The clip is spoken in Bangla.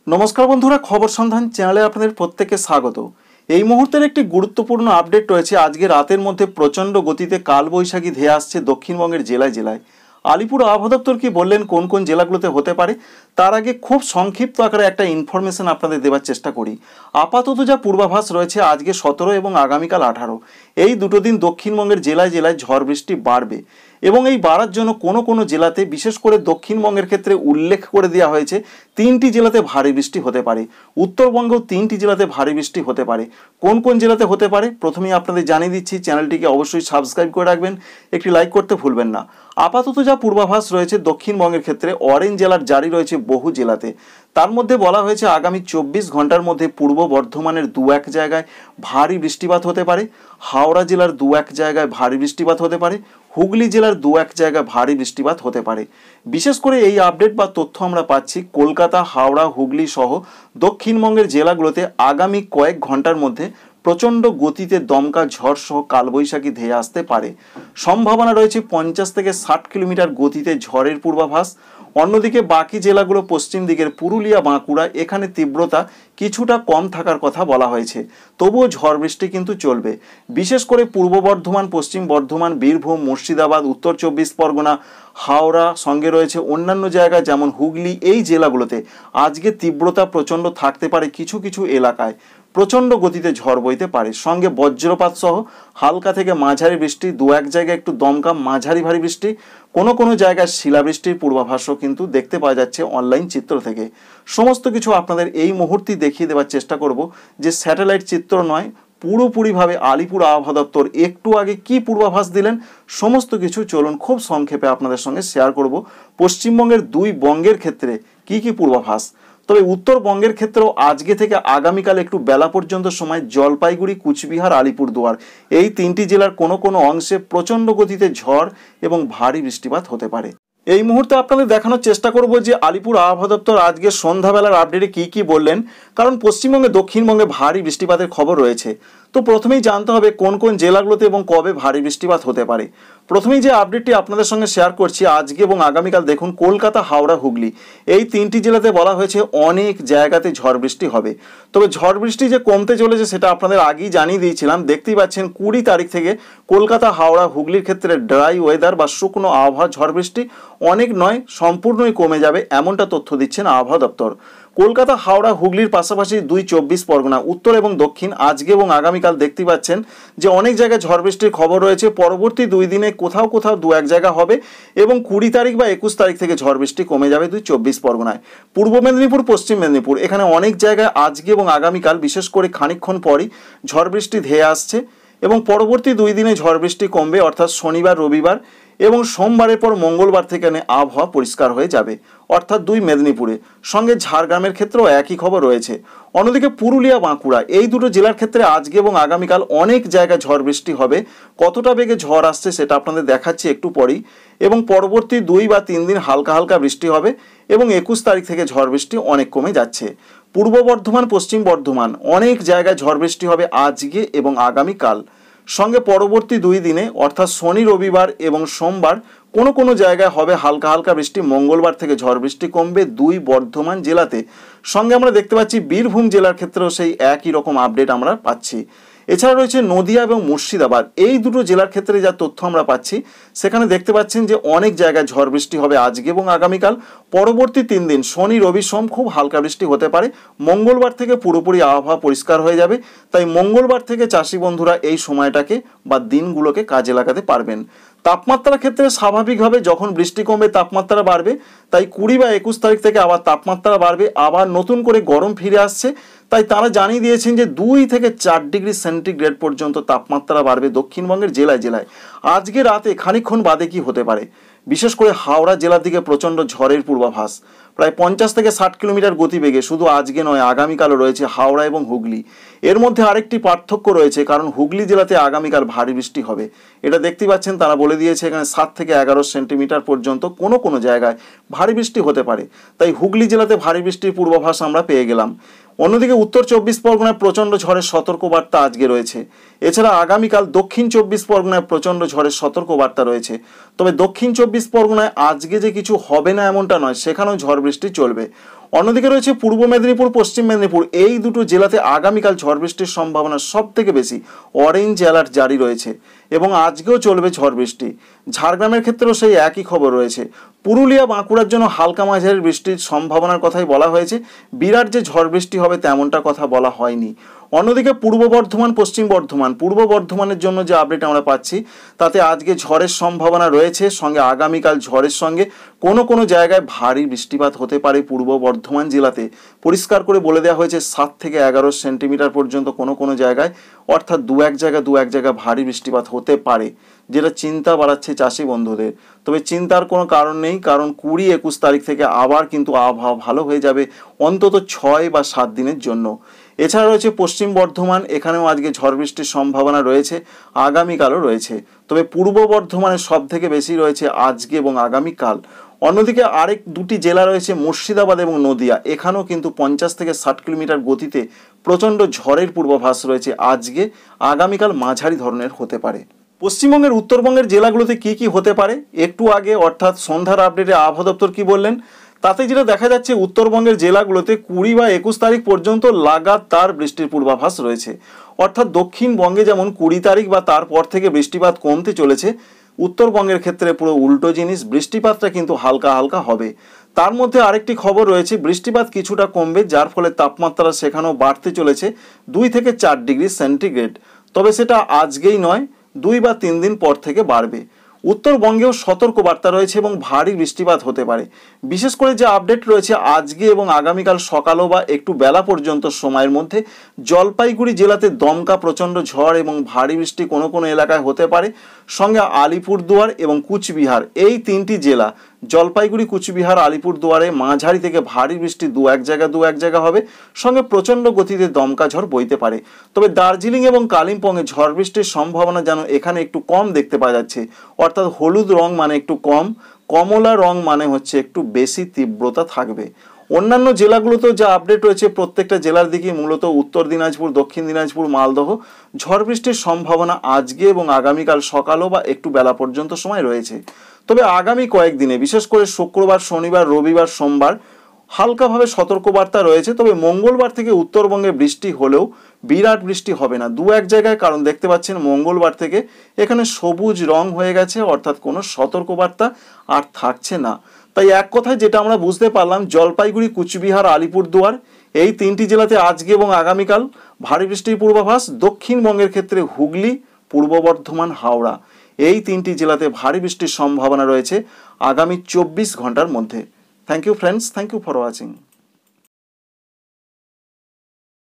नमस्कार बंधुरा खबर सन्धान चैनले आपनादेर प्रत्येकके स्वागत। এই মুহূর্তের একটি গুরুত্বপূর্ণ আপডেট রয়েছে। আজকে রাতের মধ্যে প্রচণ্ড গতিতে কালবৈশাখী ধেয়ে আসছে দক্ষিণবঙ্গের জেলায় জেলায়। আলিপুর আবহাওয়া দপ্তর কি বললেন কোন কোন জেলাগুলোতে হতে পারে, তার আগে খুব সংক্ষিপ্ত আকারে একটা ইনফরমেশন আপনাদের দেওয়ার চেষ্টা করি। আপাতত যা পূর্বাভাস রয়েছে আজকে 17 এবং আগামীকাল 18, এই দুটো দিন দক্ষিণবঙ্গের জেলায় জেলায় ঝড় বৃষ্টি বাড়বে এবং এই বাড়ার জন্য কোনো কোনো জেলাতে, বিশেষ করে দক্ষিণবঙ্গের ক্ষেত্রে উল্লেখ করে দেওয়া হয়েছে 3টি জেলাতে ভারী বৃষ্টি হতে পারে। উত্তরবঙ্গেও 3টি জেলাতে ভারী বৃষ্টি হতে পারে। কোন কোন জেলাতে হতে পারে প্রথমেই আপনাদের জানিয়ে দিচ্ছি। চ্যানেলটিকে অবশ্যই সাবস্ক্রাইব করে রাখবেন, একটি লাইক করতে ভুলবেন না। আপাতত যা পূর্বাভাস রয়েছে দক্ষিণবঙ্গের ক্ষেত্রে অরেঞ্জ অ্যালার্ট জারি রয়েছে বহু জেলাতে। তার মধ্যে বলা হয়েছে আগামী 24 ঘন্টার মধ্যে পূর্ব বর্ধমানের 2-1 জায়গায় ভারী বৃষ্টিপাত হতে পারে, হাওড়া জেলার 2-1 জায়গায় ভারী বৃষ্টিপাত হতে পারে, হুগলি জেলার 2-1 জায়গায় ভারী বৃষ্টিপাত হতে পারে। বিশেষ করে এই আপডেট বা তথ্য আমরা পাচ্ছি কলকাতা, হাওড়া, হুগলি সহ দক্ষিণবঙ্গের জেলাগুলোতে আগামী কয়েক ঘন্টার মধ্যে প্রচণ্ড গতিতে দমকা ঝড় সহ কালবৈশাখী ধেয়ে আসতে পারে। সম্ভাবনা রয়েছে 50 থেকে 60 কিলোমিটার গতিতে ঝড়ের পূর্বাভাস। অন্যদিকে বাকি জেলাগুলো পশ্চিম দিকের পুরুলিয়া, বাঁকুড়া, এখানে তীব্রতা কিছুটা কম থাকার কথা বলা হয়েছে, তবুও ঝড় বৃষ্টি কিন্তু চলবে। বিশেষ করে পূর্ব বর্ধমান, পশ্চিম বর্ধমান, বীরভূম, মুর্শিদাবাদ, উত্তর 24 পরগনা, হাওড়া, সঙ্গে রয়েছে অন্যান্য জায়গা যেমন হুগলি, এই জেলাগুলোতে আজকে তীব্রতা প্রচণ্ড থাকতে পারে। কিছু কিছু এলাকায় প্রচণ্ড গতিতে ঝড় বইতে পারে, সঙ্গে বজ্রপাত সহ হালকা থেকে মাঝারি বৃষ্টি, 2-1 জায়গায় একটু দমকা মাঝারি ভারী বৃষ্টি, কোনো কোনো জায়গায় শিলাবৃষ্টির পূর্বাভাসও কিন্তু দেখতে পাওয়া যাচ্ছে অনলাইন চিত্র থেকে। সমস্ত কিছু আপনাদের এই মুহূর্তে দেখিয়ে দেওয়ার চেষ্টা করব, যে স্যাটেলাইট চিত্র নয়, পুরোপুরিভাবে আলিপুর আবহাওয়া দপ্তর একটু আগে কি পূর্বাভাস দিলেন সমস্ত কিছু চলুন খুব সংক্ষেপে আপনাদের সঙ্গে শেয়ার করব। পশ্চিমবঙ্গের 2 বঙ্গের ক্ষেত্রে কি কি পূর্বাভাস, তবে উত্তরবঙ্গের ক্ষেত্রেও আজকে থেকে আগামীকাল একটু বেলা পর্যন্ত সময় জলপাইগুড়ি, কুচবিহার, আলিপুরদুয়ার, এই 3টি জেলার কোনো কোনো অংশে প্রচণ্ড গতিতে ঝড় এবং ভারী বৃষ্টিপাত হতে পারে। এই মুহূর্তে আপনাদের দেখানোর চেষ্টা করব যে আলিপুর আবহাওয়া দপ্তর আজকে সন্ধ্যাবেলার আপডেটে কি কি বললেন, কারণ পশ্চিমবঙ্গে দক্ষিণবঙ্গে ভারী বৃষ্টিপাতের খবর রয়েছে। তো প্রথমেই জানতে হবে কোন কোন জেলাগুলোতে এবং কবে ভারী বৃষ্টিপাত হতে পারে। প্রথমেই যে আপডেটটি আপনাদের সঙ্গে শেয়ার করছি আজকে এবং আগামীকাল, দেখুন কলকাতা, হাওড়া, হুগলি, এই 3টি জেলাতে বলা হয়েছে অনেক জায়গাতে ঝড় বৃষ্টি হবে। তবে ঝড় বৃষ্টি যে কমতে চলেছে সেটা আপনাদের আগেই জানিয়ে দিয়েছিলাম। দেখতেই পাচ্ছেন 20 তারিখ থেকে কলকাতা, হাওড়া, হুগলির ক্ষেত্রে ড্রাই ওয়েদার বা শুকনো আবহাওয়া, ঝড় বৃষ্টি অনেক নয় সম্পূর্ণই কমে যাবে, এমনটা তথ্য দিচ্ছেন আবহাওয়া দপ্তর। কলকাতা, হাওড়া, হুগলির পাশাপাশি 2-24 পরগনা, উত্তর এবং দক্ষিণ আজকে এবং আগামীকাল দেখতে পাচ্ছেন যে অনেক জায়গায় ঝড় বৃষ্টির খবর রয়েছে। পরবর্তী 2 দিনে কোথাও কোথাও 2-1 জায়গা হবে এবং 20 তারিখ বা 21 তারিখ থেকে ঝড় বৃষ্টি কমে যাবে 2-24 পরগনায়। পূর্ব মেদিনীপুর, পশ্চিম মেদিনীপুর, এখানে অনেক জায়গায় আজকে এবং আগামীকাল বিশেষ করে খানিকক্ষণ পরই ঝড় বৃষ্টি ধেয়ে আসছে এবং পরবর্তী 2 দিনে ঝড় বৃষ্টি কমবে, অর্থাৎ শনিবার, রবিবার এবং সোমবারের পর মঙ্গলবার থেকে আবহাওয়া পরিষ্কার হয়ে যাবে, অর্থাৎ 2 মেদিনীপুরে। সঙ্গে ঝাড়গ্রামের ক্ষেত্রেও একই খবর রয়েছে। অন্যদিকে পুরুলিয়া, বাঁকুড়া, এই দুটো জেলার ক্ষেত্রে আজকে এবং আগামীকাল অনেক জায়গায় ঝড় বৃষ্টি হবে। কতটা বেগে ঝড় আসছে সেটা আপনাদের দেখাচ্ছি একটু পরেই, এবং পরবর্তী 2 বা 3 দিন হালকা হালকা বৃষ্টি হবে এবং 21 তারিখ থেকে ঝড় বৃষ্টি অনেক কমে যাচ্ছে। পূর্ব বর্ধমান, পশ্চিম বর্ধমান, অনেক জায়গায় ঝড় বৃষ্টি হবে আজকে এবং আগামীকাল। সঙ্গে পরবর্তী 2 দিনে অর্থাৎ শনি, রবিবার এবং সোমবার কোনো কোনো জায়গায় হবে হালকা হালকা বৃষ্টি। মঙ্গলবার থেকে ঝড় বৃষ্টি কমবে 2 বর্ধমান জেলাতে। সঙ্গে আমরা দেখতে পাচ্ছি বীরভূম জেলার ক্ষেত্রেও সেই একই রকম আপডেট আমরা পাচ্ছি। এছাড়া রয়েছে নদিয়া এবং মুর্শিদাবাদ, এই দুটো জেলার ক্ষেত্রে যা তথ্য আমরা পাচ্ছি সেখানে দেখতে পাচ্ছেন যে অনেক জায়গায় ঝড় বৃষ্টি হবে আজকে এবং আগামীকাল। পরবর্তী 3 দিন শনি, রবি, সোম খুব হালকা বৃষ্টি হতে পারে। মঙ্গলবার থেকে পুরোপুরি আবহাওয়া পরিষ্কার হয়ে যাবে। তাই মঙ্গলবার থেকে চাষি বন্ধুরা এই সময়টাকে বা দিনগুলোকে কাজে লাগাতে পারবেন। তাপমাত্রার ক্ষেত্রে স্বাভাবিকভাবে যখন বৃষ্টি কমবে তাপমাত্রা বাড়বে, তাই 20 বা 21 তারিখ থেকে আবার তাপমাত্রা বাড়বে, আবার নতুন করে গরম ফিরে আসছে। তাই তারা জানিয়ে দিয়েছেন যে 2 থেকে 4 ডিগ্রি সেন্টিগ্রেড পর্যন্ত তাপমাত্রা বাড়বে দক্ষিণবঙ্গের জেলায় জেলায়। আজকে রাতে খানিকক্ষণ বাদে কি হতে পারে, বিশেষ করে হাওড়া জেলার দিকে প্রচণ্ড ঝড়ের পূর্বাভাস, প্রায় 50 থেকে 60 কিলোমিটার গতিবেগে শুধু আজকে নয় আগামীকালও রয়েছে হাওড়া এবং হুগলি। এর মধ্যে আরেকটি পার্থক্য রয়েছে, কারণ হুগলি জেলাতে আগামীকাল ভারী বৃষ্টি হবে। এটা দেখতে পাচ্ছেন তারা বলে দিয়েছে এখানে 7 থেকে 11 সেন্টিমিটার পর্যন্ত কোনো কোনো জায়গায় ভারী বৃষ্টি হতে পারে। তাই হুগলি জেলাতে ভারী বৃষ্টির পূর্বাভাস আমরা পেয়ে গেলাম। অন্যদিকে উত্তর 24 পরগনায় প্রচণ্ড ঝড়ের সতর্কবার্তা আজকে রয়েছে। এছাড়া আগামীকাল দক্ষিণ 24 পরগনায় প্রচণ্ড ঝড়ের সতর্কবার্তা রয়েছে। তবে দক্ষিণ 24 পরগনায় আজকে যে কিছু হবে না এমনটা নয়, সেখানেও ঝড় বৃষ্টি চলবে। অন্যদিকে রয়েছে পূর্ব মেদিনীপুর, পশ্চিম মেদিনীপুর, এই দুটো জেলাতে আগামীকাল ঝড় বৃষ্টির সম্ভাবনা সব থেকে বেশি। অরেঞ্জ অ্যালার্ট জারি রয়েছে এবং আজকেও চলবে ঝড় বৃষ্টি। ঝাড়গ্রামের ক্ষেত্রেও সেই একই খবর রয়েছে। পুরুলিয়া, বাঁকুড়ার জন্য হালকা মাঝারি বৃষ্টির সম্ভাবনার কথাই বলা হয়েছে, বিরাট যে ঝড় বৃষ্টি হবে তেমনটা কথা বলা হয়নি। অন্যদিকে পূর্ব বর্ধমান, পশ্চিম বর্ধমান, পূর্ব বর্ধমানের জন্য যে আপডেট আমরা পাচ্ছি তাতে আজকে ঝড়ের সম্ভাবনা রয়েছে, সঙ্গে আগামীকাল ঝড়ের সঙ্গে কোনো কোনো জায়গায় ভারী বৃষ্টিপাত হতে পারে পূর্ব বর্ধমান জেলাতে। পরিষ্কার করে বলে দেওয়া হয়েছে 7 থেকে 11 সেন্টিমিটার পর্যন্ত কোনো কোনো জায়গায়, অর্থাৎ দু এক জায়গায় ভারী বৃষ্টিপাত হতে পারে, যেটা চিন্তা বাড়াচ্ছে চাষি বন্ধুদের। তবে চিন্তার কোনো কারণ নেই, কারণ 20-21 তারিখ থেকে আবার কিন্তু আবহাওয়া ভালো হয়ে যাবে অন্তত 6 বা 7 দিনের জন্য। এছাড়া রয়েছে পশ্চিম বর্ধমান, এখানেও আজকে ঝড় বৃষ্টির সম্ভাবনা রয়েছে, আগামীকালও রয়েছে। তবে পূর্ব বর্ধমানে সব থেকে বেশি রয়েছে আজকে এবং আগামীকাল। অন্যদিকে আরেক দুটি জেলা রয়েছে মুর্শিদাবাদ এবং নদিয়া, এখানেও কিন্তু 50 থেকে 60 কিলোমিটার গতিতে প্রচণ্ড ঝড়ের পূর্বাভাস রয়েছে আজকে, আগামীকাল মাঝারি ধরনের হতে পারে। পশ্চিমবঙ্গের উত্তরবঙ্গের জেলাগুলোতে কি কি হতে পারে একটু আগে অর্থাৎ সন্ধ্যার আপডেটে আবহাওয়া দপ্তর কি বললেন, তাতে যেটা দেখা যাচ্ছে উত্তরবঙ্গের জেলাগুলোতে 20 বা 21 তারিখ পর্যন্ত লাগাতার বৃষ্টির পূর্বাভাস রয়েছে। অর্থাৎ দক্ষিণবঙ্গে যেমন 20 তারিখ বা তারপর থেকে বৃষ্টিপাত কমতে চলেছে, উত্তরবঙ্গের ক্ষেত্রে পুরো উল্টো জিনিস, বৃষ্টিপাতটা কিন্তু হালকা হালকা হবে। তার মধ্যে আরেকটি খবর রয়েছে, বৃষ্টিপাত কিছুটা কমবে, যার ফলে তাপমাত্রা সেখানেও বাড়তে চলেছে 2 থেকে 4 ডিগ্রি সেন্টিগ্রেড। তবে সেটা আজকেই নয়, 2 বা 3 দিন পর থেকে বাড়বে। উত্তরবঙ্গেও সতর্কবার্তা রয়েছে এবং ভারী বৃষ্টিপাত হতে পারে। বিশেষ করে যে আপডেট রয়েছে আজকে এবং আগামীকাল সকালও বা একটু বেলা পর্যন্ত সময়ের মধ্যে জলপাইগুড়ি জেলাতে দমকা প্রচণ্ড ঝড় এবং ভারী বৃষ্টি কোনো কোনো এলাকায় হতে পারে। সঙ্গে আলিপুরদুয়ার এবং কুচবিহার, এই 3টি জেলা জলপাইগুড়ি, কুচবিহার, আলিপুরদুয়ারে মাঝারি থেকে ভারী বৃষ্টি দু এক জায়গা হবে, সঙ্গে প্রচণ্ড গতিতে দমকা ঝড় বইতে পারে। তবে দার্জিলিং এবং কালিম্পংয়ে ঝড় বৃষ্টির সম্ভাবনা যেন এখানে একটু কম দেখতে পাওয়া যাচ্ছে। অর্থাৎ হলুদ রং মানে একটু কম, কমলা রং মানে হচ্ছে একটু বেশি তীব্রতা থাকবে। অন্যান্য জেলাগুলোতেও যা আপডেট রয়েছে প্রত্যেকটা জেলার দিকে, মূলত উত্তর দিনাজপুর, দক্ষিণ দিনাজপুর, মালদহ ঝড় বৃষ্টির সম্ভাবনা আজকে এবং আগামীকাল সকালও বা একটু বেলা পর্যন্ত সময় রয়েছে। তবে আগামী কয়েকদিনে বিশেষ করে শুক্রবার, শনিবার, রবিবার, সোমবার হালকাভাবে সতর্কবার্তা রয়েছে। তবে মঙ্গলবার থেকে উত্তরবঙ্গে বৃষ্টি হলেও বিরাট বৃষ্টি হবে না, দু এক জায়গায়, কারণ দেখতে পাচ্ছেন মঙ্গলবার থেকে এখানে সবুজ রং হয়ে গেছে, অর্থাৎ কোনো সতর্কবার্তা আর থাকছে না। তাই এক কথায় যেটা আমরা বুঝতে পারলাম, জলপাইগুড়ি, কুচবিহার, আলিপুরদুয়ার এই 3টি জেলাতে আজকে এবং আগামীকাল ভারী বৃষ্টির পূর্বাভাস। দক্ষিণবঙ্গের ক্ষেত্রে হুগলি, পূর্ব বর্ধমান, হাওড়া এই 3টি জেলাতে ভারী বৃষ্টির সম্ভাবনা রয়েছে আগামী 24 ঘন্টার মধ্যে। Thank you friends, thank you for watching.